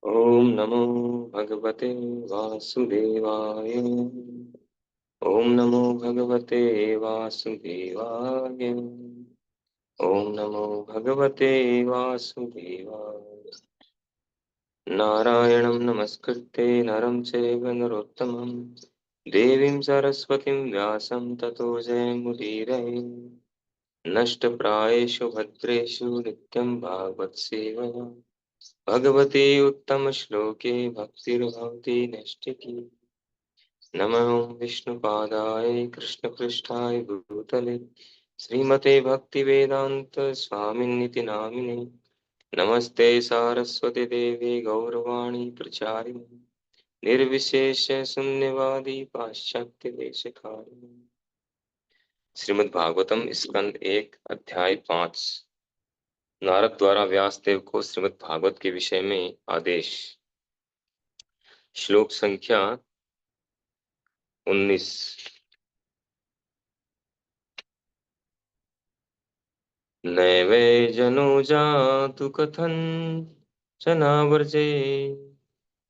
ओम नमो भगवते वासुदेवाय। ओम नमो भगवते वासुदेवाय। ओम नमो भगवते वासुदेवाय। नारायणं नमस्कृत्य नरं चैव नरोत्तमं देवीं सरस्वतीं व्यासं ततो जयमुदीरये। नष्टप्रायेषु भद्रेषु नित्यं भागवत सेवया भगवते उत्तम श्लोके भक्तिर्भवति नैष्ठिकी। नमः विष्णुपादाय कृष्णपृष्ठाय भूतले श्रीमते भक्तिवेदांत स्वामिन्निति नामिने। नमस्ते सारस्वती देवी गौरवाणी प्रचारिणे निर्विशेष शून्यवादी पाश्चात्य देशकारिणे। श्रीमद् भागवतम स्कंद 1 अध्याय 5। नारद द्वारा व्यासदेव को श्रीमद् भागवत के विषय में आदेश। श्लोक संख्या 19। नैवे जनो जातु कथन चनावर्जे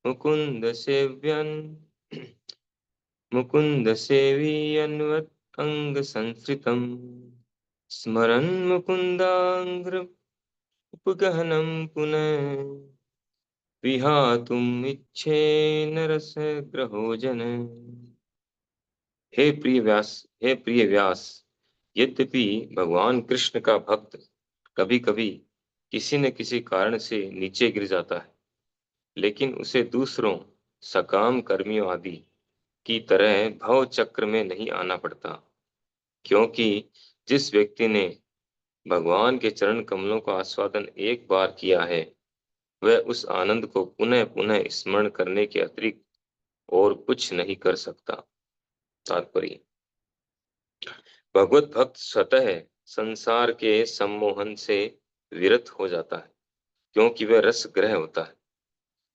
मुकुंद सेव्यन मुकुंद सेवीयन्वत् अंग संस्कृतम स्मरन् मुकुंदांग्र उपगहनम पुनः विहातुम इच्छे नरस ग्रहो जन। हे प्रिय व्यास, यद्यपि भगवान कृष्ण का भक्त कभी कभी किसी न किसी कारण से नीचे गिर जाता है, लेकिन उसे दूसरों सकाम कर्मियों आदि की तरह भव चक्र में नहीं आना पड़ता, क्योंकि जिस व्यक्ति ने भगवान के चरण कमलों का आस्वादन एक बार किया है, वह उस आनंद को पुनः पुनः स्मरण करने के अतिरिक्त और कुछ नहीं कर सकता। तात्पर्य: भगवत भक्त स्वतः संसार के सम्मोहन से विरत हो जाता है, क्योंकि वह रस ग्रह होता है,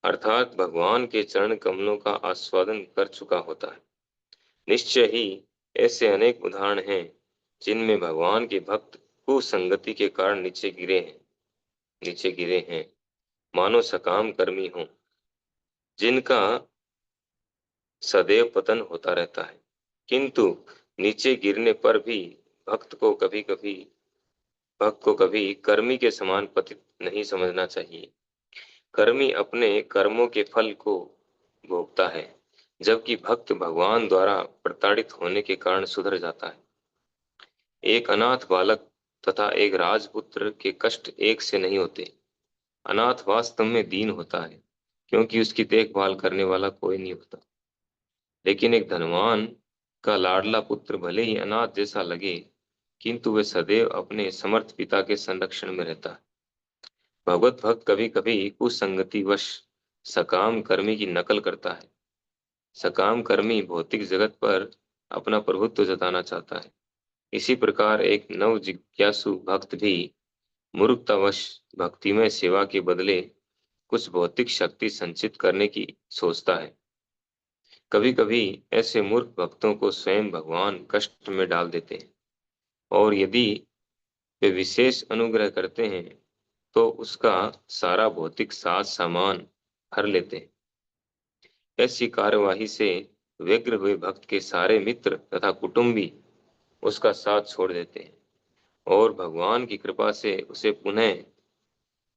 अर्थात भगवान के चरण कमलों का आस्वादन कर चुका होता है। निश्चय ही ऐसे अनेक उदाहरण हैं जिनमें भगवान के भक्त कुसंगति के कारण नीचे गिरे हैं, मानो सकाम कर्मी हों, जिनका सदैव पतन होता रहता है। किंतु नीचे गिरने पर भी भक्त को कभी कर्मी के समान पतित नहीं समझना चाहिए। कर्मी अपने कर्मों के फल को भोगता है, जबकि भक्त भगवान द्वारा प्रताड़ित होने के कारण सुधर जाता है। एक अनाथ बालक तथा एक राजपुत्र के कष्ट एक से नहीं होते। अनाथ वास्तव में दीन होता है, क्योंकि उसकी देखभाल करने वाला कोई नहीं होता। लेकिन एक धनवान का लाडला पुत्र भले ही अनाथ जैसा लगे, किंतु वह सदैव अपने समर्थ पिता के संरक्षण में रहता है। भगवत भक्त कभी कभी कुसंगति वश सकाम कर्मी की नकल करता है। सकाम कर्मी भौतिक जगत पर अपना प्रभुत्व जताना चाहता है। इसी प्रकार एक नव जिज्ञासु भक्त भी मूर्खतावश भक्तिमय सेवा के बदले कुछ भौतिक शक्ति संचित करने की सोचता है। कभी कभी ऐसे मूर्ख भक्तों को स्वयं भगवान कष्ट में डाल देते हैं, और यदि वे विशेष अनुग्रह करते हैं तो उसका सारा भौतिक साज सामान हर लेते हैं। ऐसी कार्यवाही से व्यग्र हुए भक्त के सारे मित्र तथा कुटुंबी उसका साथ छोड़ देते हैं, और भगवान की कृपा से उसे पुनः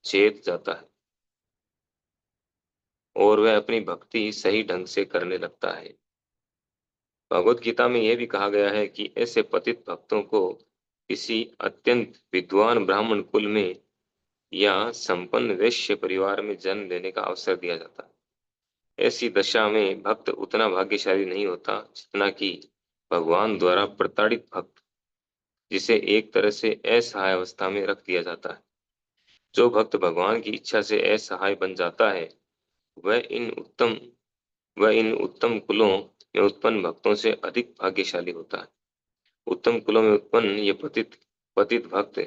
चेत जाता है और वह अपनी भक्ति सही ढंग से करने लगता है। भगवत गीता में यह भी कहा गया है कि ऐसे पतित भक्तों को किसी अत्यंत विद्वान ब्राह्मण कुल में या संपन्न वैश्य परिवार में जन्म लेने का अवसर दिया जाता है। ऐसी दशा में भक्त उतना भाग्यशाली नहीं होता जितना कि भगवान द्वारा प्रताड़ित भक्त, जिसे एक तरह से असहाय अवस्था में रख दिया जाता है। जो भक्त भगवान की इच्छा से असहाय बन जाता है, वह इन उत्तम कुलों में उत्पन्न भक्तों से अधिक भाग्यशाली होता है। उत्तम कुलों में उत्पन्न ये पतित भक्त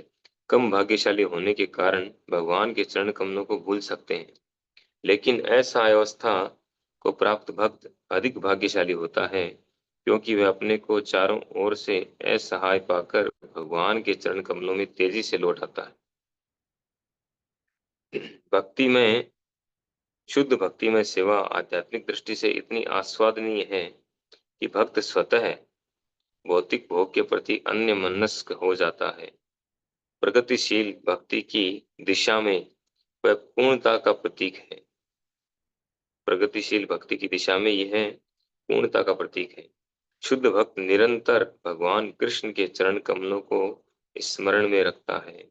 कम भाग्यशाली होने के कारण भगवान के चरण कमलों को भूल सकते हैं, लेकिन ऐसा अवस्था को प्राप्त भक्त अधिक भाग्यशाली होता है, क्योंकि वह अपने को चारों ओर से असहाय पाकर भगवान के चरण कमलों में तेजी से लौट आता है। भक्ति में शुद्ध भक्ति में सेवा आध्यात्मिक दृष्टि से इतनी आस्वादनीय है कि भक्त स्वतः भौतिक भोग के प्रति अन्य मनस्क हो जाता है। प्रगतिशील भक्ति की दिशा में वह पूर्णता का प्रतीक है। प्रगतिशील भक्ति की दिशा में यह पूर्णता का प्रतीक है। शुद्ध भक्त निरंतर भगवान कृष्ण के चरण कमलों को स्मरण में रखता है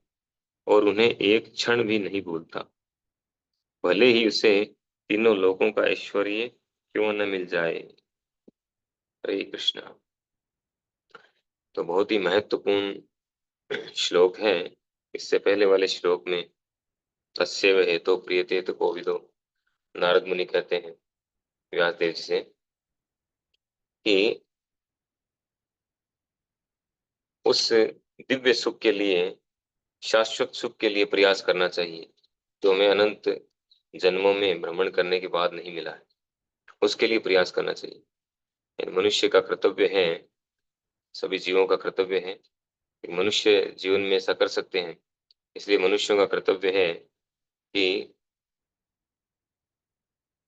और उन्हें एक क्षण भी नहीं भूलता, भले ही उसे तीनों लोकों का ऐश्वर्य क्यों न मिल जाए। हरे कृष्णा। तो बहुत ही महत्वपूर्ण श्लोक है। इससे पहले वाले श्लोक में तस्यैव हेतो प्रीयते तो कोविदो, नारद मुनि कहते हैं व्यासदेव जी से कि उस दिव्य सुख के लिए, शाश्वत सुख के लिए प्रयास करना चाहिए जो हमें अनंत जन्मों में भ्रमण करने के बाद नहीं मिला है। उसके लिए प्रयास करना चाहिए। यानी मनुष्य का कर्तव्य है, सभी जीवों का कर्तव्य है कि मनुष्य जीवन में ऐसा कर सकते हैं। इसलिए मनुष्यों का कर्तव्य है कि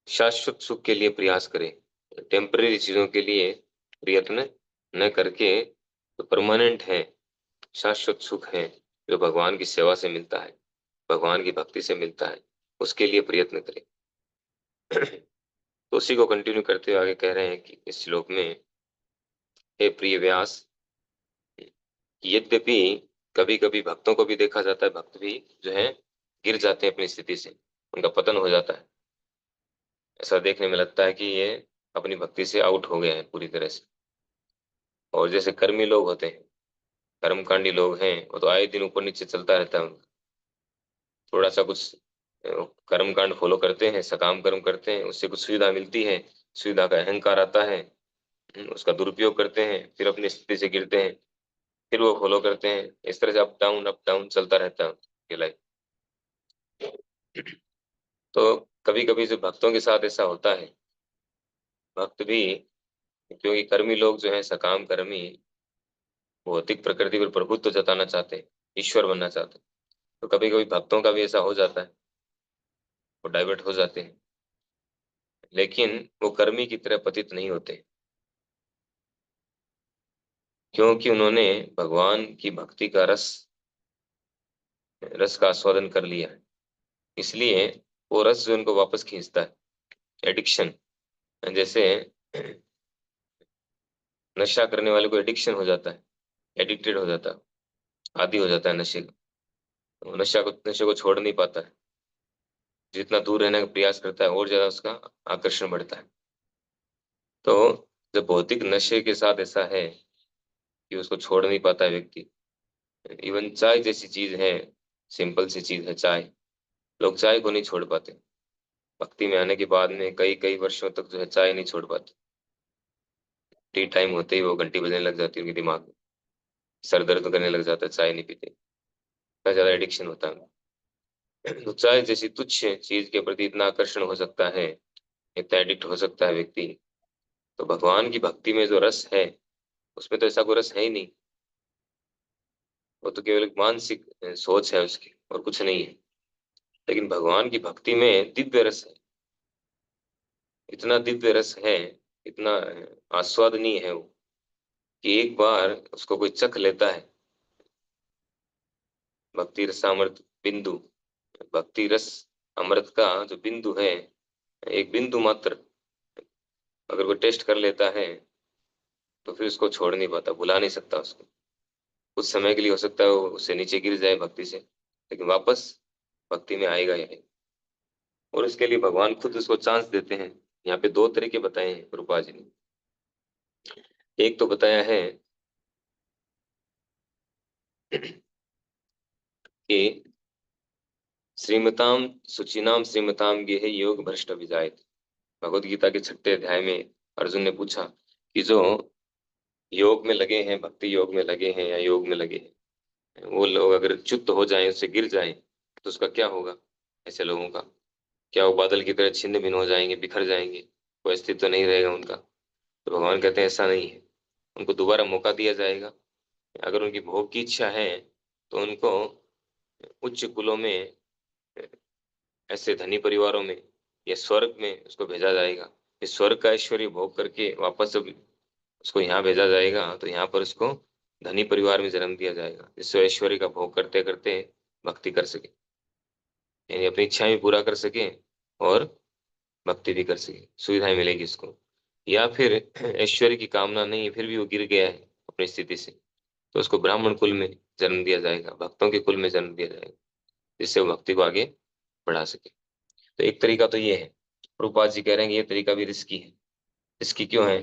शाश्वत सुख के लिए प्रयास करें, टेम्पररी चीजों के लिए प्रयत्न न करके तो परमानेंट है, शाश्वत सुख है जो भगवान की सेवा से मिलता है, भगवान की भक्ति से मिलता है, उसके लिए प्रयत्न करें। तो उसी को कंटिन्यू करते हुए आगे कह रहे हैं कि इस श्लोक में, हे प्रिय व्यास, यद्यपि कभी कभी भक्तों को भी देखा जाता है, भक्त भी जो है गिर जाते हैं अपनी स्थिति से, उनका पतन हो जाता है। ऐसा देखने में लगता है कि ये अपनी भक्ति से आउट हो गए हैं पूरी तरह से। और जैसे कर्मी लोग होते हैं, कर्मकांडी लोग हैं, वो तो आए दिन ऊपर नीचे चलता रहता है उनका। थोड़ा सा कुछ कर्म कांड फॉलो करते हैं, सकाम कर्म करते हैं, उससे कुछ सुविधा मिलती है, सुविधा का अहंकार आता है, उसका दुरुपयोग करते हैं, फिर अपनी स्थिति से गिरते हैं, फिर वो फॉलो करते हैं। इस तरह से अप डाउन चलता रहता है ये लाइफ। तो कभी कभी जो भक्तों के साथ ऐसा होता है, भक्त भी, क्योंकि कर्मी लोग जो है सकाम कर्मी भौतिक प्रकृति पर प्रभुत्व जताना चाहते हैं, ईश्वर बनना चाहते हैं, तो कभी कभी भक्तों का भी ऐसा हो जाता है, वो डाइवर्ट हो जाते हैं, लेकिन वो कर्मी की तरह पतित नहीं होते, क्योंकि उन्होंने भगवान की भक्ति का रस रस का आस्वादन कर लिया है। इसलिए वो रस जो उनको वापस खींचता है, एडिक्शन, जैसे नशा करने वाले को एडिक्शन हो जाता है, एडिक्टेड हो जाता है, आदी हो जाता है नशे का, वो नशे को छोड़ नहीं पाता है, जितना दूर रहने का प्रयास करता है और ज्यादा उसका आकर्षण बढ़ता है। तो जब भौतिक नशे के साथ ऐसा है कि उसको छोड़ नहीं पाता है व्यक्ति, इवन चाय जैसी चीज है, सिंपल सी चीज है चाय, लोग चाय को नहीं छोड़ पाते। भक्ति में आने के बाद में कई कई वर्षों तक जो है चाय नहीं छोड़ पाते। टी टाइम होते ही वो घंटी बजने लग जाती है उनके दिमाग में, सर दर्द करने लग जाता है, चाय नहीं पीते, इतना ज्यादा एडिक्शन होता है। तो चाय जैसी तुच्छ चीज के प्रति इतना आकर्षण हो सकता है, इतना एडिक्ट हो सकता है व्यक्ति। तो भगवान की भक्ति में जो रस है, उसमें तो ऐसा कोई रस है ही नहीं, वो तो केवल एक मानसिक सोच है उसकी और कुछ नहीं है। लेकिन भगवान की भक्ति में दिव्य रस है, इतना दिव्य रस है, इतना आस्वादनीय है वो, कि एक बार उसको कोई चख लेता है। भक्ति रसामृत बिंदु, भक्ति रस अमृत का जो बिंदु है, एक बिंदु मात्र अगर वो टेस्ट कर लेता है तो फिर उसको छोड़ नहीं पाता, भुला नहीं सकता उसको। कुछ समय के लिए हो सकता है वो उससे नीचे गिर जाए भक्ति से, लेकिन वापस भक्ति में आएगा ही नहीं। और इसके लिए भगवान खुद उसको चांस देते हैं। यहाँ पे दो तरीके बताए हैं रूपा जी ने। एक तो बताया है कि श्रीमताम सुचिनाम श्रीमताम गेह योग भ्रष्ट विजायत। भगवत गीता के 6वें अध्याय में अर्जुन ने पूछा कि जो योग में लगे हैं, भक्ति योग में लगे हैं या योग में लगे हैं, वो लोग अगर च्युत हो जाएं, उससे गिर जाएं, तो उसका क्या होगा? ऐसे लोगों का क्या, वो बादल की तरह छिन्न भिन्न हो जाएंगे, बिखर जाएंगे, कोई अस्तित्व तो नहीं रहेगा उनका? तो भगवान कहते हैं ऐसा नहीं है, उनको दोबारा मौका दिया जाएगा। अगर उनकी भोग की इच्छा है तो उनको उच्च कुलों में, ऐसे धनी परिवारों में या स्वर्ग में उसको भेजा जाएगा। इस स्वर्ग का ऐश्वर्य भोग करके वापस जब उसको यहाँ भेजा जाएगा तो यहाँ पर उसको धनी परिवार में जन्म दिया जाएगा, जिससे ऐश्वर्य का भोग करते करते भक्ति कर सके, यानी अपनी इच्छाएं भी पूरा कर सके और भक्ति भी कर सके, सुविधाएं मिलेगी उसको। या फिर ऐश्वर्य की कामना नहीं है, फिर भी वो गिर गया है अपनी स्थिति से, तो उसको ब्राह्मण कुल में जन्म दिया जाएगा, भक्तों के कुल में जन्म दिया जाएगा, जिससे वो भक्ति को आगे बढ़ा सके। तो एक तरीका तो ये है। प्रभुपाद जी कह रहे हैं कि ये तरीका भी रिस्की है। रिस्की क्यों है?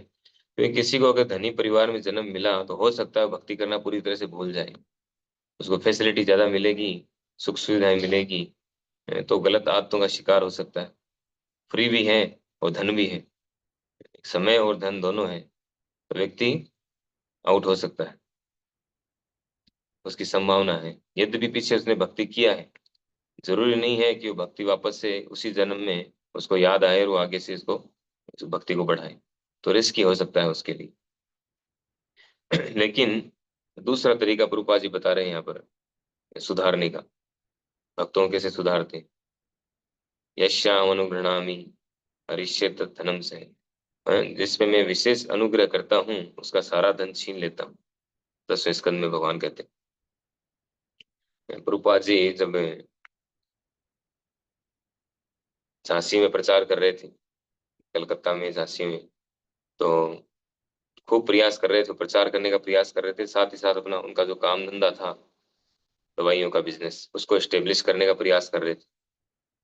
क्योंकि किसी को अगर धनी परिवार में जन्म मिला तो हो सकता है भक्ति करना पूरी तरह से भूल जाए, उसको फैसिलिटी ज्यादा मिलेगी, सुख सुविधाएं मिलेगी, तो गलत आदतों का शिकार हो सकता है। फ्री भी है और धन भी है, समय और धन दोनों है, तो व्यक्ति आउट हो सकता है, उसकी संभावना है। यद्यपि पीछे उसने भक्ति किया है, जरूरी नहीं है कि वो भक्ति वापस से उसी जन्म में उसको याद आए और वो आगे से इसको इस भक्ति को बढ़ाए, तो रिस्की हो सकता है उसके लिए। लेकिन दूसरा तरीका प्रभुपाद जी बता रहे हैं यहाँ पर सुधारने का, भक्तों को कैसे सुधारते हैं। यश्याम अनुगृणामि हरिष्यत धनम से, जिसमें मैं विशेष अनुग्रह करता हूँ उसका सारा धन छीन लेता हूँ। 10वें स्कंद में भगवान कहते हैं। प्रभुपाद जी जब झांसी में प्रचार कर रहे थे, कलकत्ता में झांसी में, तो खूब प्रयास कर रहे थे, प्रचार करने का प्रयास कर रहे थे, साथ ही साथ अपना उनका जो काम धंधा था, दवाइयों का बिजनेस, उसको एस्टेब्लिश करने का प्रयास कर रहे थे।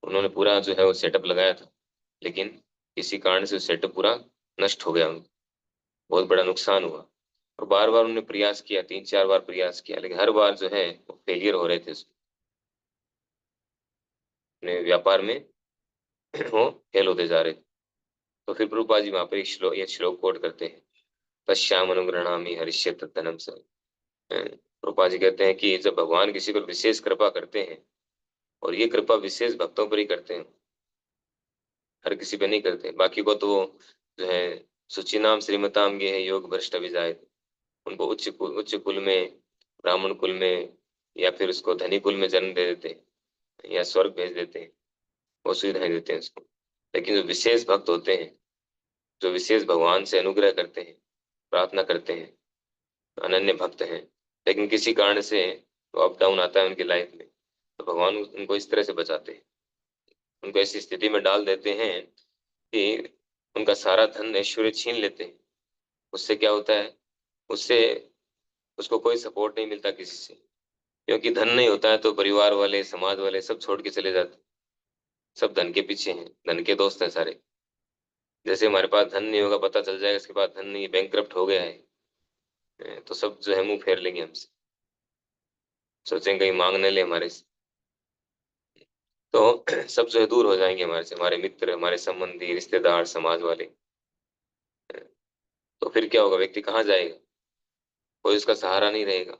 उन्होंने पूरा जो है वो सेटअप लगाया था, लेकिन किसी कारण से सेटअप पूरा नष्ट हो गया, उनको बहुत बड़ा नुकसान हुआ। और बार बार उन्होंने प्रयास किया, 3-4 बार प्रयास किया, लेकिन हर बार जो है वो फेलियर हो रहे थे अपने व्यापार में। वो फेल होते जा रहे थे। तो फिर प्रभुपाद जी वहां पर एक श्लोक, ये श्लोक कोट करते हैं, पश्याम अनुगृणामि हरिष्यत धनम से। प्रभुपाद जी कहते हैं कि जब भगवान किसी पर विशेष कृपा करते हैं, और ये कृपा विशेष भक्तों पर ही करते हैं, हर किसी पे नहीं करते, बाकी को तो वो जो है सुचिनाम श्रीमताम ये है योग भ्रष्ट अभिजायत, उनको उच्च कुल में, ब्राह्मण कुल में, या फिर उसको धनी कुल में जन्म दे देते हैं, या स्वर्ग भेज देते हैं, वो सुविधाएं देते हैं उसको। लेकिन जो विशेष भक्त होते हैं, जो विशेष भगवान से अनुग्रह करते हैं, प्रार्थना करते हैं, अनन्य भक्त हैं, लेकिन किसी कारण से वो अप डाउन आता है उनकी लाइफ में, तो भगवान उनको इस तरह से बचाते हैं, उनको ऐसी स्थिति में डाल देते हैं कि उनका सारा धन ऐश्वर्य छीन लेते हैं। उससे क्या होता है, उससे उसको कोई सपोर्ट नहीं मिलता किसी से, क्योंकि धन नहीं होता है तो परिवार वाले, समाज वाले सब छोड़ के चले जाते, सब धन के पीछे हैं, धन के दोस्त हैं सारे। जैसे हमारे पास धन नहीं होगा, पता चल जाएगा इसके पास धन नहीं, बैंकक्रप्ट हो गया है, तो सब जो है मुंह फेर लेंगे हमसे, सोचेंगे कहीं मांग न ले हमारे से। तो सब जो है दूर हो जाएंगे हमारे से, हमारे मित्र, हमारे संबंधी, रिश्तेदार, समाज वाले। तो फिर क्या होगा, व्यक्ति कहाँ जाएगा, कोई उसका सहारा नहीं रहेगा।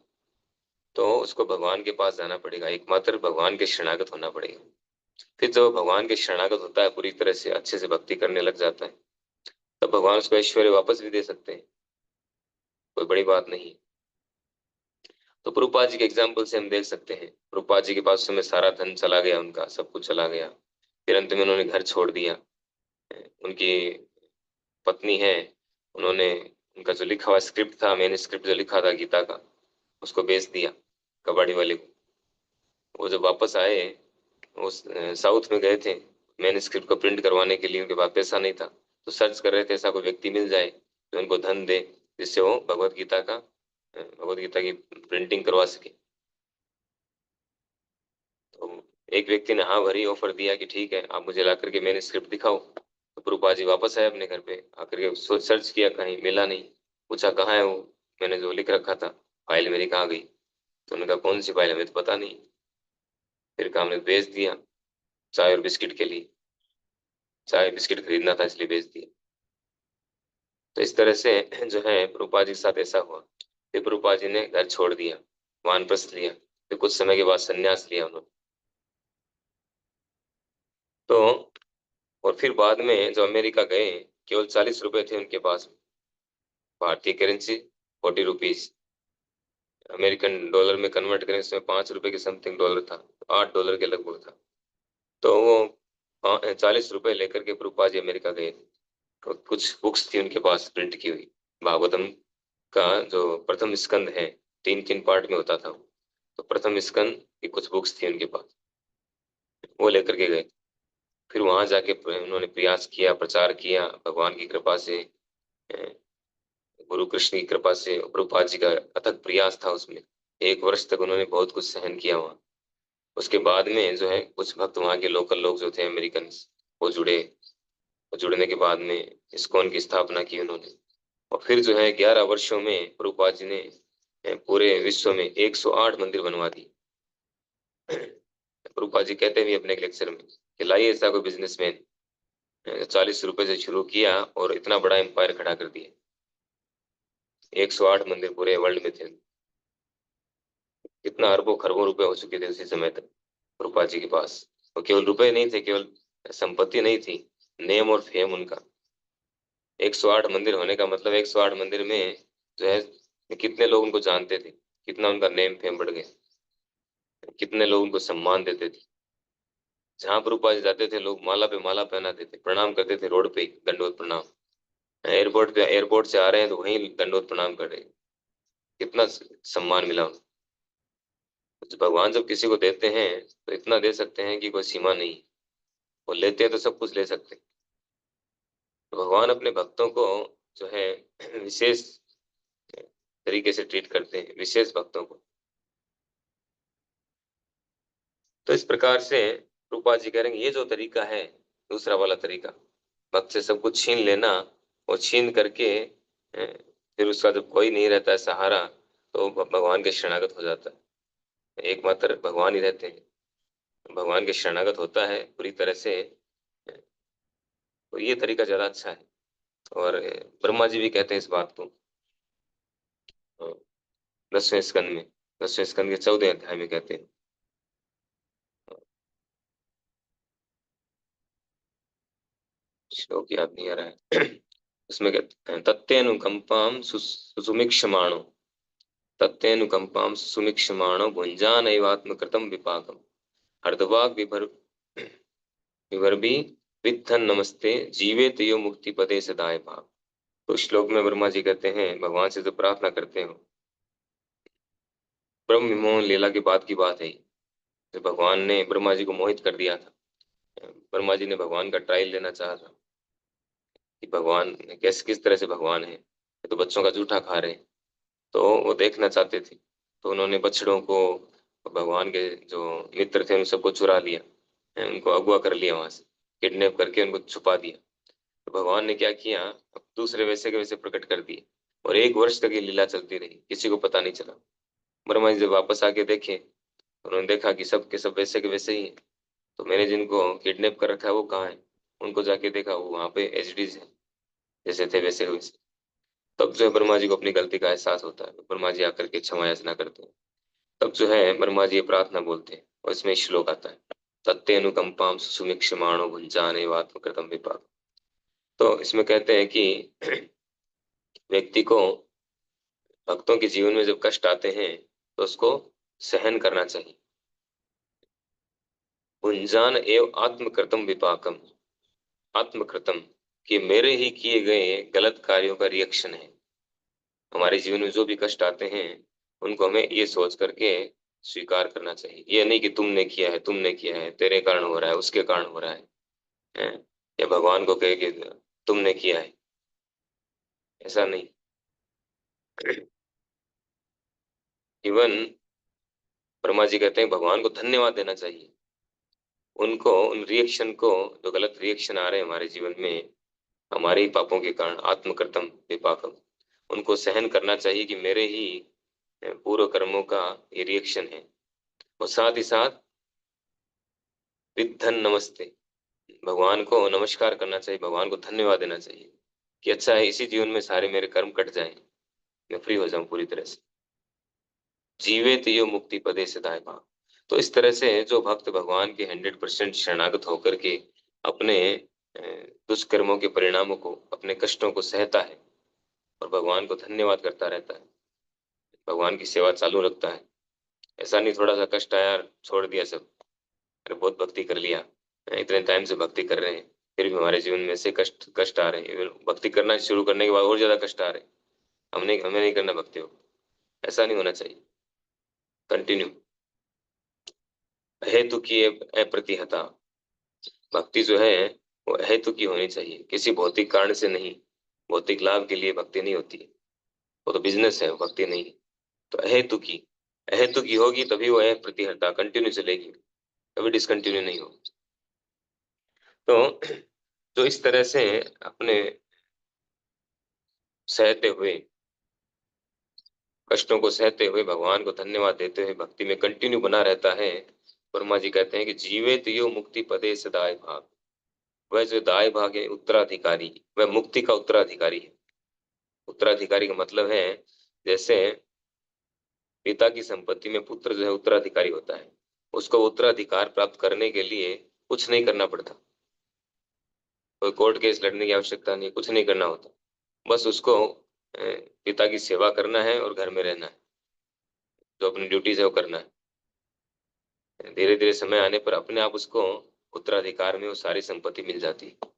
तो उसको भगवान के पास जाना पड़ेगा, एकमात्र भगवान के शरणागत होना पड़ेगा। फिर जब वो भगवान के शरणागत होता है, पूरी तरह से अच्छे से भक्ति करने लग जाता है, तब भगवान उसको ऐश्वर्य वापस भी दे सकते हैं, कोई बड़ी बात नहीं है। तो प्रभुपाद जी के एग्जाम्पल से हम देख सकते हैं, प्रभुपाद जी के पास उस समय सारा धन चला गया, उनका सब कुछ चला गया, फिर अंत में उन्होंने घर छोड़ दिया। उनकी पत्नी है, उन्होंने उनका जो लिखा हुआ स्क्रिप्ट था, मैंने स्क्रिप्ट जो लिखा था गीता का, उसको बेच दिया कबाड़ी वाले को। वो जब वापस आए, उस साउथ में गए थे मैंने स्क्रिप्ट को प्रिंट करवाने के लिए, उनके पास पैसा नहीं था, तो सर्च कर रहे थे ऐसा कोई व्यक्ति मिल जाए जो उनको धन दे, जिससे वो भगवत गीता की प्रिंटिंग करवा सके। तो एक व्यक्ति ने हाँ भरी, ऑफर दिया कि ठीक है आप मुझे ला करके मैंने स्क्रिप्ट दिखाओ। तो प्रभुपाद जी वापस आए अपने घर पे, आकर के सर्च किया, कहीं मिला नहीं। पूछा कहाँ है वो, मैंने जो लिख रखा था, फाइल मेरी कहाँ गई। तो उन्होंने कहा कौन सी फाइल, हमें तो पता नहीं। फिर कहा हमने बेच दिया चाय और बिस्किट के लिए, चाय बिस्किट खरीदना था इसलिए बेच दिया। तो इस तरह से जो है प्रभुपाद जी के साथ ऐसा हुआ। फिर प्रभुपाद जी ने घर छोड़ दिया, वानप्रस्थ लिया, फिर कुछ समय के बाद संन्यास लिया उन्होंने। तो और फिर बाद में जो अमेरिका गए, केवल 40 रुपए थे उनके पास, भारतीय करेंसी 40 रुपीज, अमेरिकन डॉलर में कन्वर्ट करें उसमें 5 रुपए के समथिंग डॉलर था, $8 के लगभग था। तो वो ₹40 लेकर के प्रभुपाद जी अमेरिका गए। तो कुछ बुक्स थी उनके पास प्रिंट की हुई, भागवतम का जो प्रथम स्कंद है, 3-3 पार्ट में होता था वो। तो प्रथम स्कंद की कुछ बुक्स थी उनके पास, वो लेकर के गए। फिर वहां जाके उन्होंने प्रयास किया, प्रचार किया, भगवान की कृपा से, अ, गुरु कृष्ण की कृपा से, प्रभुपाद जी का अथक प्रयास था उसमें। 1 वर्ष तक उन्होंने बहुत कुछ सहन किया वहाँ। उसके बाद में जो है कुछ भक्त वहाँ के लोकल लोग जो थे अमेरिकन, वो जुड़े। और जुड़ने के बाद में इस्कॉन की स्थापना की उन्होंने। और फिर जो है 11 वर्षों में प्रभुपाद जी ने पूरे विश्व में 108 मंदिर बनवा दिए। प्रभुपाद जी कहते भी अपने एक लेक्चर में कि लाइए ऐसा कोई बिजनेसमैन, ₹40 से शुरू किया और इतना बड़ा एम्पायर खड़ा कर दिया। 108 मंदिर पूरे वर्ल्ड में थे। कितना अरबों खरबों रुपए हो चुके थे उसी समय तक प्रभुपाद जी के पास। और केवल रुपए नहीं थे, केवल संपत्ति नहीं थी, नेम और फेम उनका। 108 मंदिर होने का मतलब 108 मंदिर में जो है कितने लोग उनको जानते थे, कितना उनका नेम फेम बढ़ गया, कितने लोग उनको सम्मान देते थे। जहां प्रभुपाद जी जाते थे लोग माला पे माला पहनाते थे, प्रणाम करते थे रोड पे ही, दंडवत प्रणाम। एयरपोर्ट पे, एयरपोर्ट से आ रहे हैं तो वहीं दंडवत प्रणाम कर रहे हैं। कितना सम्मान मिला उनको। तो भगवान जब किसी को देते हैं तो इतना दे सकते हैं कि कोई सीमा नहीं। वो लेते हैं तो सब कुछ ले सकते हैं। तो भगवान अपने भक्तों को जो है विशेष तरीके से ट्रीट करते हैं, विशेष भक्तों को। तो इस प्रकार से रूपा जी कह रहे हैं ये जो तरीका है, दूसरा वाला तरीका, भक्त से सब कुछ छीन लेना, और छीन करके फिर उसका जब कोई नहीं रहता है सहारा, तो भगवान के शरणागत हो जाता है। एकमात्र भगवान ही रहते हैं, भगवान के शरणागत होता है पूरी तरह से। तो ये तरीका ज्यादा अच्छा है। और ब्रह्मा जी भी कहते हैं इस बात को, अ, 10वें स्कंद में, 10वें स्कंद के 14वें अध्याय में कहते हैं। श्लोक याद नहीं आ रहा है। उसमें कहते हैं तत्तेनुकंपाम सुसुमिक्षमाणो, तत्तेनुकंपाम सुसुमिक्षमाणो भुञ्जानैवात्मकृतं विपाकम् अर्धवाग विभर विभर्भी विद्धन नमस्ते जीवेत यो मुक्ति पदे सदाए भाव। तो श्लोक में ब्रह्मा जी कहते हैं भगवान से जो प्रार्थना करते हो, ब्रह्म विमोहन लीला के बाद की बात है ये। तो भगवान ने ब्रह्मा जी को मोहित कर दिया था। ब्रह्मा जी ने भगवान का ट्रायल लेना चाहा था कि भगवान कैसे, किस तरह से भगवान है, ये तो बच्चों का जूठा खा रहे हैं। तो वो देखना चाहते थे। तो उन्होंने बछड़ों को, भगवान के जो मित्र थे उन सबको चुरा लिया, उनको अगवा कर लिया, वहां से किडनैप करके उनको छुपा दिया। तो भगवान ने क्या किया, अब दूसरे वैसे के वैसे प्रकट कर दिए। और 1 वर्ष तक ये लीला चलती रही, किसी को पता नहीं चला। ब्रह्मा जी जब वापस आके देखे, उन्होंने देखा कि सब के सब वैसे के वैसे ही हैं। तो मैंने जिनको किडनैप कर रखा है वो कहाँ है, उनको जाके देखा, वो वहां पे एचडीज है, जैसे थे वैसे वैसे। तब जो है ब्रह्मा जी को अपनी गलती का एहसास होता है, ब्रह्मा जी आकर के क्षमा याचना करते हैं। तब जो है ब्रह्मा जी ये प्रार्थना बोलते हैं, और इसमें श्लोक आता है तत्ते अनुकंपाम सुमिक्षमाणो भुंजाने वात्मकृतम विपाक। तो इसमें कहते हैं कि व्यक्ति को भक्तों के जीवन में जब कष्ट आते हैं तो उसको सहन करना चाहिए। भुंजान एव आत्मकृतम विपाकम, आत्मकृतम, कि मेरे ही किए गए गलत कार्यों का रिएक्शन है। हमारे जीवन में जो भी कष्ट आते हैं उनको हमें ये सोच करके स्वीकार करना चाहिए। ये नहीं कि तुमने किया है, तुमने किया है, तेरे कारण हो रहा है, उसके कारण हो रहा है? या भगवान को कहे कि तुमने किया है, ऐसा नहीं। इवन ब्रह्मा जी कहते हैं भगवान को धन्यवाद देना चाहिए। उनको, उन रिएक्शन को, जो गलत रिएक्शन आ रहे हैं हमारे जीवन में हमारे ही पापों के कारण, आत्मकृतम विपाकम, उनको सहन करना चाहिए कि मेरे ही पूर्व कर्मों का ये रिएक्शन है। और साथ ही साथ विद्धन नमस्ते, भगवान को नमस्कार करना चाहिए, भगवान को धन्यवाद देना चाहिए कि अच्छा है इसी जीवन में सारे मेरे कर्म कट जाएं, मैं फ्री हो जाऊं पूरी तरह से। जीवे यो मुक्ति पदे सदाए भाव। तो इस तरह से जो भक्त भगवान के 100% शरणागत होकर के अपने अ, दुष्कर्मों के परिणामों को, अपने कष्टों को सहता है और भगवान को धन्यवाद करता रहता है, भगवान की सेवा चालू रखता है। ऐसा नहीं थोड़ा सा कष्ट आया छोड़ दिया सब, अरे बहुत भक्ति कर लिया, इतने टाइम से भक्ति कर रहे हैं, फिर भी हमारे जीवन में से कष्ट कष्ट आ रहे हैं, भक्ति करना शुरू करने के बाद और ज्यादा कष्ट आ रहे हैं, हमें नहीं करना भक्ति हो। ऐसा नहीं होना चाहिए। कंटिन्यू। हेतु की अप्रतिहता। भक्ति जो है वो हेतु की होनी चाहिए, किसी भौतिक कारण से नहीं। भौतिक लाभ के लिए भक्ति नहीं होती है, वो तो बिजनेस है, वो भक्ति नहीं है। तो अहेतु की, अहेतु की होगी तभी वो अप्रतिहता कंटिन्यू चलेगी, कभी डिसकंटिन्यू नहीं होगी। तो जो इस तरह से अपने सहते हुए, कष्टों को सहते हुए भगवान को धन्यवाद देते हुए भक्ति में कंटिन्यू बना रहता है, वर्मा जी कहते हैं कि जीवेत यो मुक्ति पदे सदाय भाग। वह जो दाय भाग है उत्तराधिकारी, वह मुक्ति का उत्तराधिकारी है। उत्तराधिकारी का मतलब है, जैसे पिता की संपत्ति में पुत्र जो है उत्तराधिकारी होता है, उसको उत्तराधिकार प्राप्त करने के लिए कुछ नहीं करना पड़ता, कोई कोर्ट केस लड़ने की आवश्यकता नहीं, कुछ नहीं करना होता। बस उसको पिता की सेवा करना है और घर में रहना है, जो अपनी ड्यूटीज है वो करना है। धीरे धीरे समय आने पर अपने आप उसको उत्तराधिकार में वो सारी संपत्ति मिल जाती है,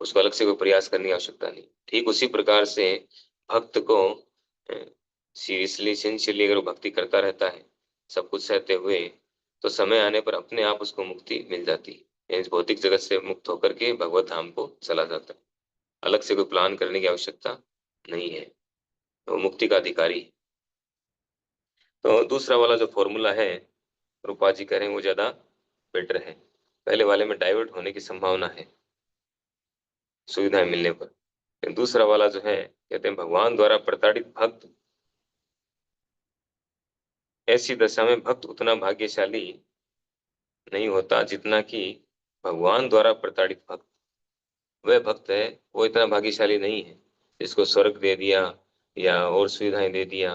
उसको अलग से कोई प्रयास करने की आवश्यकता नहीं। ठीक उसी प्रकार से भक्त को सीरियसली सिंसियरली अगर वो भक्ति करता रहता है सब कुछ सहते हुए, तो समय आने पर अपने आप उसको मुक्ति मिल जाती है, यानी इस भौतिक जगत से मुक्त होकर के भगवत धाम को चला जाता है। अलग से कोई प्लान करने की आवश्यकता नहीं है, तो मुक्ति का अधिकारी है। तो दूसरा वाला जो फॉर्मूला है, रूपा जी कह रहे हैं वो ज्यादा बेटर है। पहले वाले में डाइवर्ट होने की संभावना है सुविधाएं मिलने पर, लेकिन दूसरा वाला जो है कहते हैं भगवान द्वारा प्रताड़ित भक्त, ऐसी दशा में भक्त उतना भाग्यशाली नहीं होता जितना कि भगवान द्वारा प्रताड़ित भक्त। वह भक्त है वो इतना भाग्यशाली नहीं है जिसको स्वर्ग दे दिया या और सुविधाएं दे दिया।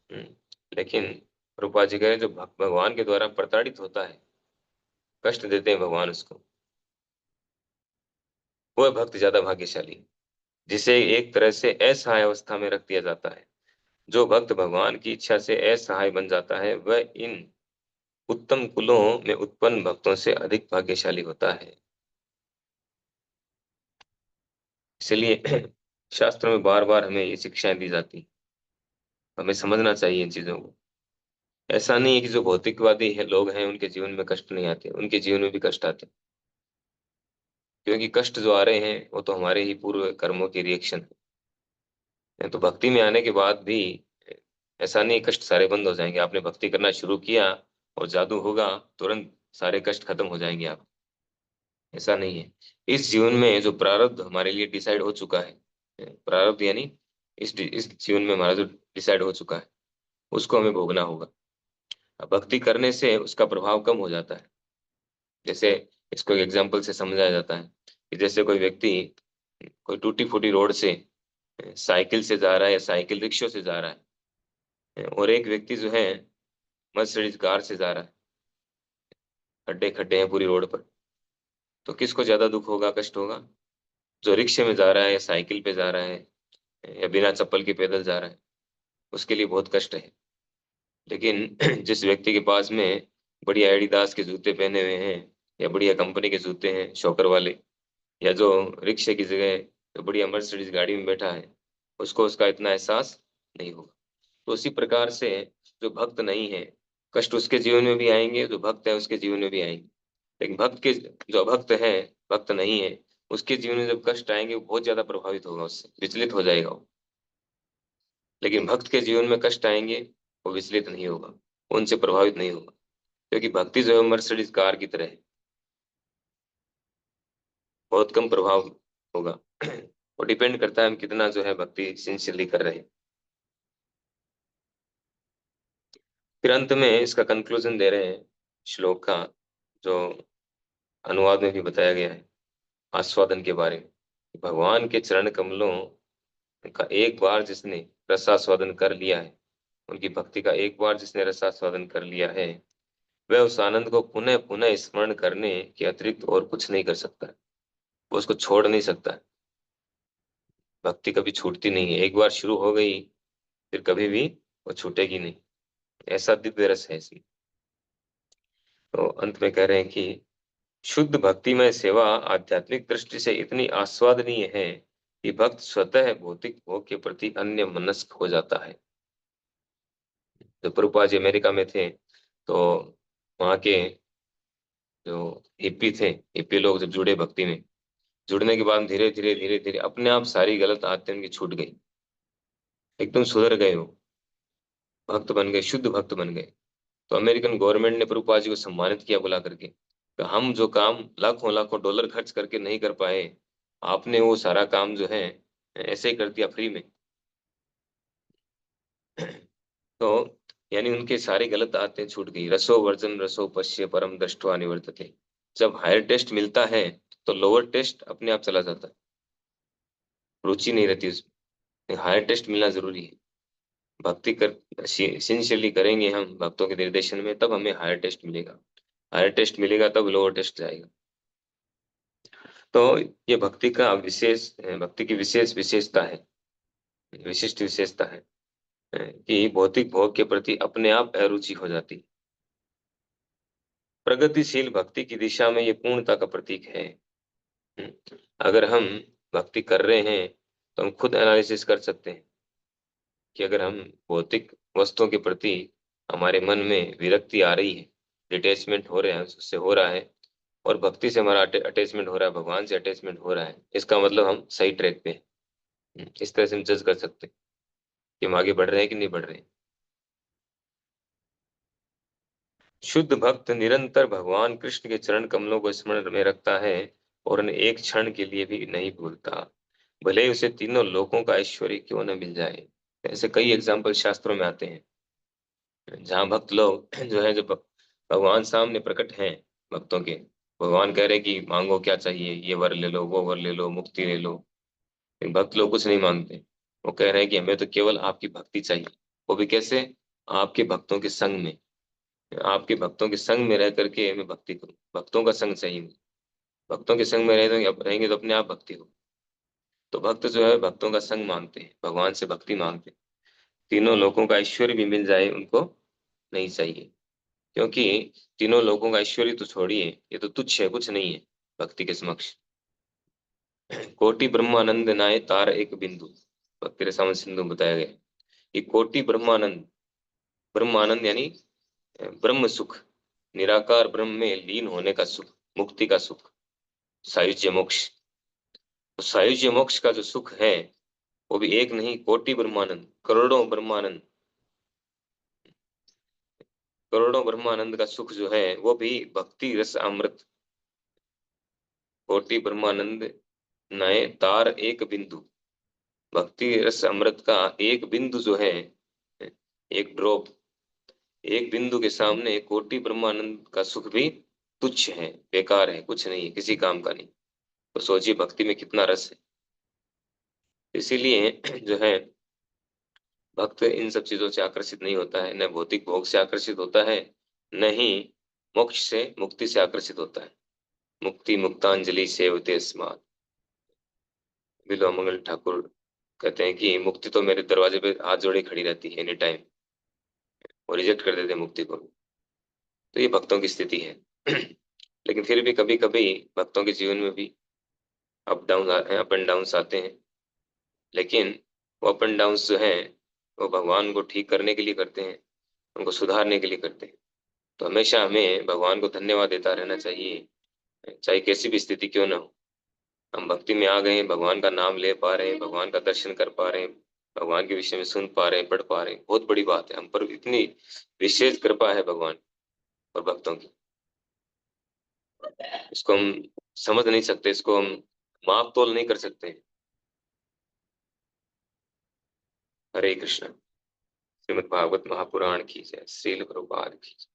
लेकिन रूपा जी कह रहे हैं, जो भगवान के द्वारा प्रताड़ित होता है, कष्ट देते हैं भगवान उसको, वह भक्त ज्यादा भाग्यशाली है, जिसे एक तरह से असहाय अवस्था में रख दिया जाता है। जो भक्त भगवान की इच्छा से असहाय बन जाता है वह इन उत्तम कुलों में उत्पन्न भक्तों से अधिक भाग्यशाली होता है। इसलिए शास्त्रों में बार बार हमें ये शिक्षाएं दी जाती, हमें समझना चाहिए इन चीजों को। ऐसा नहीं है कि जो भौतिकवादी है लोग हैं उनके जीवन में कष्ट नहीं आते, उनके जीवन में भी कष्ट आते हैं, क्योंकि कष्ट जो आ रहे हैं वो तो हमारे ही पूर्व कर्मों की रिएक्शन है। तो भक्ति में आने के बाद भी ऐसा नहीं कष्ट सारे बंद हो जाएंगे, आपने भक्ति करना शुरू किया और जादू होगा, तुरंत सारे कष्ट खत्म हो जाएंगे आप, ऐसा नहीं है। इस जीवन में जो प्रारब्ध हमारे लिए डिसाइड हो चुका है, प्रारब्ध यानी इस जीवन में हमारा जो डिसाइड हो चुका है उसको हमें भोगना होगा। अब भक्ति करने से उसका प्रभाव कम हो जाता है। जैसे इसको एक एग्जाम्पल से समझाया जाता है कि जैसे कोई व्यक्ति कोई टूटी फूटी रोड से साइकिल से जा रहा है या साइकिल रिक्शा से जा रहा है, और एक व्यक्ति जो है मर्सिडीज कार से जा रहा है, खड्डे खड्डे हैं पूरी रोड पर, तो किसको ज्यादा दुख होगा, कष्ट होगा? जो रिक्शे में जा रहा है या साइकिल पे जा रहा है या बिना चप्पल के पैदल जा रहा है, उसके लिए बहुत कष्ट है। लेकिन जिस व्यक्ति के पास में बढ़िया एडिडास के जूते पहने हुए हैं या बढ़िया कंपनी के जूते हैं शॉकर वाले, या जो रिक्शे की जगह जो बढ़िया मर्सिडीज गाड़ी में बैठा है, उसको उसका इतना एहसास नहीं होगा। तो उसी प्रकार से जो भक्त नहीं है, कष्ट उसके जीवन में भी आएंगे, जो भक्त है उसके जीवन में भी आएंगे। लेकिन भक्त के, जो भक्त है, भक्त नहीं है, उसके जीवन में जब कष्ट आएंगे वो बहुत ज्यादा प्रभावित होगा, उससे विचलित हो जाएगा वो। लेकिन भक्त के जीवन में कष्ट आएंगे, वो विचलित नहीं होगा, उनसे प्रभावित नहीं होगा, क्योंकि भक्ति जो है मर्सिडीज कार की तरह है, बहुत कम प्रभाव होगा। वो डिपेंड करता है हम कितना जो है भक्ति सिंसियरली कर रहे हैं। फिर अंत में इसका कंक्लूजन दे रहे हैं श्लोक का, जो अनुवाद में भी बताया गया है, आस्वादन के बारे में। भगवान के चरण कमलों का एक बार जिसने रसास्वादन कर लिया है, उनकी भक्ति का एक बार जिसने रसास्वादन कर लिया है, वह उस आनंद को पुनः पुनः स्मरण करने के अतिरिक्त और कुछ नहीं कर सकता है, वो उसको छोड़ नहीं सकता है। भक्ति कभी छूटती नहीं है, एक बार शुरू हो गई फिर कभी भी वो छूटेगी नहीं, ऐसा दिव्य रस है इसमें। तो अंत में कह रहे हैं कि शुद्ध भक्तिमय सेवा आध्यात्मिक दृष्टि से इतनी आस्वादनीय है कि भक्त स्वतः भौतिक भोग के प्रति अन्य मनस्क हो जाता है। जब प्रभुपाद जी अमेरिका में थे तो वहाँ के जो हिप्पी थे, हिप्पी लोग जब जुड़े भक्ति में, जुड़ने के बाद धीरे धीरे अपने आप सारी गलत आदतें उनकी छूट गई, एकदम सुधर गए, वो भक्त बन गए, शुद्ध भक्त बन गए। तो अमेरिकन गवर्नमेंट ने प्रभुपाद जी को सम्मानित किया बुला करके, तो हम जो काम लाखों लाखों डॉलर खर्च करके नहीं कर पाए, आपने वो सारा काम जो है ऐसे ही कर दिया फ्री में। तो यानी उनके सारी गलत आदतें छूट गई। रसो वर्जन रसो पश्य परम दृष्टवा निवर्तते। जब हायर टेस्ट मिलता है तो लोअर टेस्ट अपने आप चला जाता है, रुचि नहीं रहती उसमें। हायर टेस्ट मिलना जरूरी है। भक्ति कर सिंसियरली करेंगे हम भक्तों के निर्देशन में, तब हमें हायर टेस्ट मिलेगा। हायर टेस्ट मिलेगा तब लोअर टेस्ट जाएगा। तो ये भक्ति का विशेष, भक्ति की विशेष विशेषता है, विशिष्ट विशेषता है कि भौतिक भोग के प्रति अपने आप अरुचि हो जाती है। प्रगतिशील भक्ति की दिशा में ये पूर्णता का प्रतीक है। अगर हम भक्ति कर रहे हैं तो हम खुद एनालिसिस कर सकते हैं कि अगर हम भौतिक वस्तुओं के प्रति हमारे मन में विरक्ति आ रही है, डिटैचमेंट हो रहा है, उससे हो रहा है, और भक्ति से हमारा अटैचमेंट हो रहा है, भगवान से अटैचमेंट हो रहा है, इसका मतलब हम सही ट्रैक पे हैं। इस तरह से हम जज कर सकते हैं कि हम आगे बढ़ रहे हैं कि नहीं बढ़ रहे हैं। शुद्ध भक्त निरंतर भगवान कृष्ण के चरण कमलों को स्मरण में रखता है और उन्हें एक क्षण के लिए भी नहीं भूलता, भले ही उसे तीनों लोकों का ऐश्वर्य क्यों न मिल जाए। ऐसे कई एग्जाम्पल शास्त्रों में आते हैं जहाँ भक्त लोग जो है, जो भगवान सामने प्रकट हैं भक्तों के, भगवान कह रहे हैं कि मांगो क्या चाहिए, ये वर ले लो, वो वर ले लो, मुक्ति ले लो। लेकिन भक्त लोग कुछ नहीं मांगते, वो कह रहे हैं कि हमें तो केवल आपकी भक्ति चाहिए। वो भी कैसे? आपके भक्तों के संग में, आपके भक्तों के संग में रह करके मैं भक्ति करूं। भक्तों का संग चाहिए मुझे। भक्तों के संग में रहेंगे तो अपने आप भक्ति हो। तो भक्त जो है भक्तों का संग मांगते हैं, भगवान से भक्ति मांगते हैं। तीनों लोगों का ऐश्वर्य भी मिल जाए उनको नहीं चाहिए, क्योंकि तीनों लोगों का ऐश्वर्य तो छोड़िए, ये तो तुच्छ है, कुछ नहीं है भक्ति के समक्ष। कोटि ब्रह्मानंद नाय तार एक बिंदु, भक्ति रसायन सिंधु में बताया गया कि कोटि ब्रह्मानंद, ब्रह्मानंद यानी ब्रह्म सुख, निराकार ब्रह्म में लीन होने का सुख, मुक्ति का सुख, सायुज्य मोक्ष। तो सायुज्य मोक्ष का जो सुख है वो भी एक नहीं, कोटि ब्रह्मानंद, करोड़ों ब्रह्मानंद, करोड़ों ब्रह्मानंद का सुख जो है वो भी भक्ति रस अमृत। कोटि ब्रह्मानंद नए तार एक बिंदु, भक्ति रस अमृत का एक बिंदु जो है, एक ड्रॉप, एक बिंदु के सामने कोटि ब्रह्मानंद का सुख भी तुच्छ है, बेकार है, कुछ नहीं है, किसी काम का नहीं। तो सोचिए भक्ति में कितना रस है। इसीलिए जो है भक्त इन सब चीजों से आकर्षित नहीं होता है, न भौतिक भोग से आकर्षित होता है, न ही मोक्ष से, मुक्ति से आकर्षित होता है। मुक्ति मुक्तांजलि सेवते स्मात्। बिल्वा मंगल ठाकुर कहते हैं कि मुक्ति तो मेरे दरवाजे पे हाथ जोड़े खड़ी रहती है एनी टाइम, और रिजेक्ट कर देते हैं मुक्ति को। तो ये भक्तों की स्थिति है। लेकिन फिर भी कभी कभी भक्तों के जीवन में भी अप एंड डाउन आते हैं, लेकिन वो अप एंड डाउन जो है वो भगवान को ठीक करने के लिए करते हैं, उनको सुधारने के लिए करते हैं। तो हमेशा हमें भगवान को धन्यवाद देता रहना चाहिए, चाहे कैसी भी स्थिति क्यों ना हो। हम भक्ति में आ गए हैं, भगवान का नाम ले पा रहे हैं, भगवान का दर्शन कर पा रहे हैं, भगवान के विषय में सुन पा रहे हैं, पढ़ पा रहे हैं, बहुत बड़ी बात है। हम पर इतनी विशेष कृपा है भगवान और भक्तों की, इसको हम समझ नहीं सकते, इसको हम माप तोल नहीं कर सकते। हरे कृष्ण। श्रीमद् भागवत महापुराण की जय। श्रील प्रभुपाद की जय।